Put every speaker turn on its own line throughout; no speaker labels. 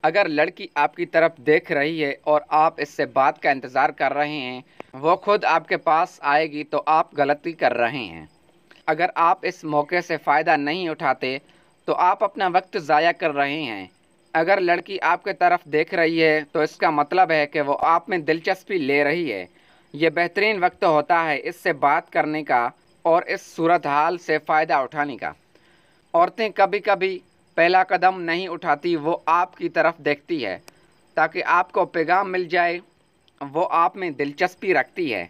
अगर लड़की आपकी तरफ देख रही है और आप इससे बात का इंतज़ार कर रहे हैं, वो खुद आपके पास आएगी तो आप गलती कर रहे हैं। अगर आप इस मौके से फ़ायदा नहीं उठाते तो आप अपना वक्त ज़ाया कर रहे हैं। अगर लड़की आपके तरफ देख रही है तो इसका मतलब है कि वो आप में दिलचस्पी ले रही है। ये बेहतरीन वक्त होता है इससे बात करने का और इस सूरत हाल से फ़ायदा उठाने का। औरतें कभी कभी पहला कदम नहीं उठाती, वो आपकी तरफ देखती है ताकि आपको पैगाम मिल जाए। वो आप में दिलचस्पी रखती है।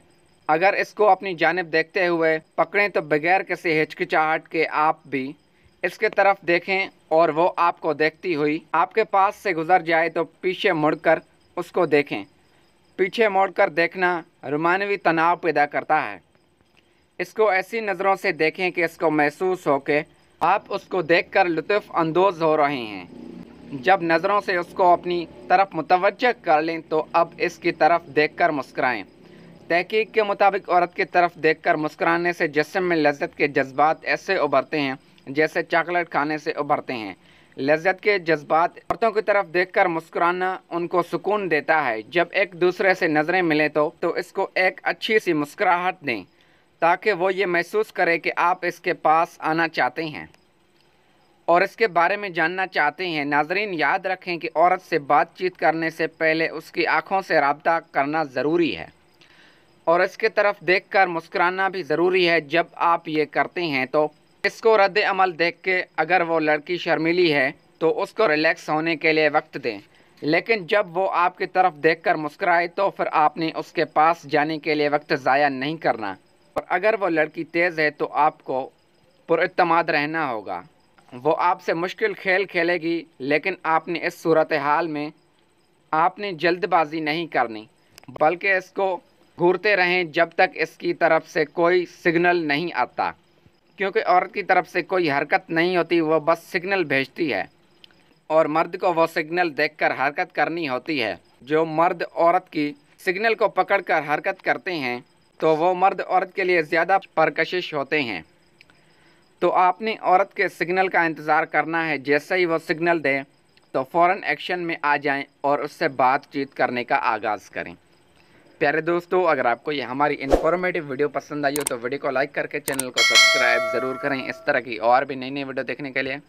अगर इसको अपनी जानिब देखते हुए पकड़ें तो बगैर किसी हिचकिचाहट के आप भी इसके तरफ देखें और वो आपको देखती हुई आपके पास से गुजर जाए तो पीछे मुड़कर उसको देखें। पीछे मुड़कर देखना रोमानवी तनाव पैदा करता है। इसको ऐसी नज़रों से देखें कि इसको महसूस हो कि आप उसको देखकर लुत्फ़ अंदोज़ हो रहे हैं। जब नज़रों से उसको अपनी तरफ मुतवज्जह कर लें तो अब इसकी तरफ देखकर मुस्कुराएं। तहकीक के मुताबिक औरत की तरफ देखकर मुस्कुराने से जिस्म में लज्जत के जज्बात ऐसे उभरते हैं जैसे चॉकलेट खाने से उभरते हैं। लज्जत के जज्बात औरतों की तरफ देखकर मुस्कुराना उनको सुकून देता है। जब एक दूसरे से नज़रें मिलें तो इसको एक अच्छी सी मुस्कुराहट दें ताकि वो ये महसूस करे कि आप इसके पास आना चाहते हैं और इसके बारे में जानना चाहते हैं। नाज़रीन, याद रखें कि औरत से बातचीत करने से पहले उसकी आँखों से रब्ता करना ज़रूरी है और इसके तरफ देखकर मुस्कुराना भी ज़रूरी है। जब आप ये करते हैं तो इसको रद्द अमल देख के अगर वो लड़की शर्मीली है तो उसको रिलैक्स होने के लिए वक्त दें, लेकिन जब वो आपकी तरफ देखकर मुस्कुराए तो फिर आपने उसके पास जाने के लिए वक्त ज़ाया नहीं करना। और अगर वो लड़की तेज़ है तो आपको पुरइत्माद रहना होगा। वो आपसे मुश्किल खेल खेलेगी, लेकिन आपने इस सूरत हाल में आपने जल्दबाजी नहीं करनी, बल्कि इसको घूरते रहें जब तक इसकी तरफ से कोई सिग्नल नहीं आता, क्योंकि औरत की तरफ से कोई हरकत नहीं होती, वो बस सिग्नल भेजती है और मर्द को वो सिग्नल देखकर हरकत करनी होती है। जो मर्द औरत की सिग्नल को पकड़कर हरकत करते हैं तो वो मर्द औरत के लिए ज़्यादा परकशिश होते हैं। तो आपने औरत के सिग्नल का इंतज़ार करना है। जैसे ही वो सिग्नल दे तो फ़ौरन एक्शन में आ जाएं और उससे बातचीत करने का आगाज़ करें। प्यारे दोस्तों, अगर आपको ये हमारी इन्फॉर्मेटिव वीडियो पसंद आई हो तो वीडियो को लाइक करके चैनल को सब्सक्राइब ज़रूर करें। इस तरह की और भी नई नई वीडियो देखने के लिए।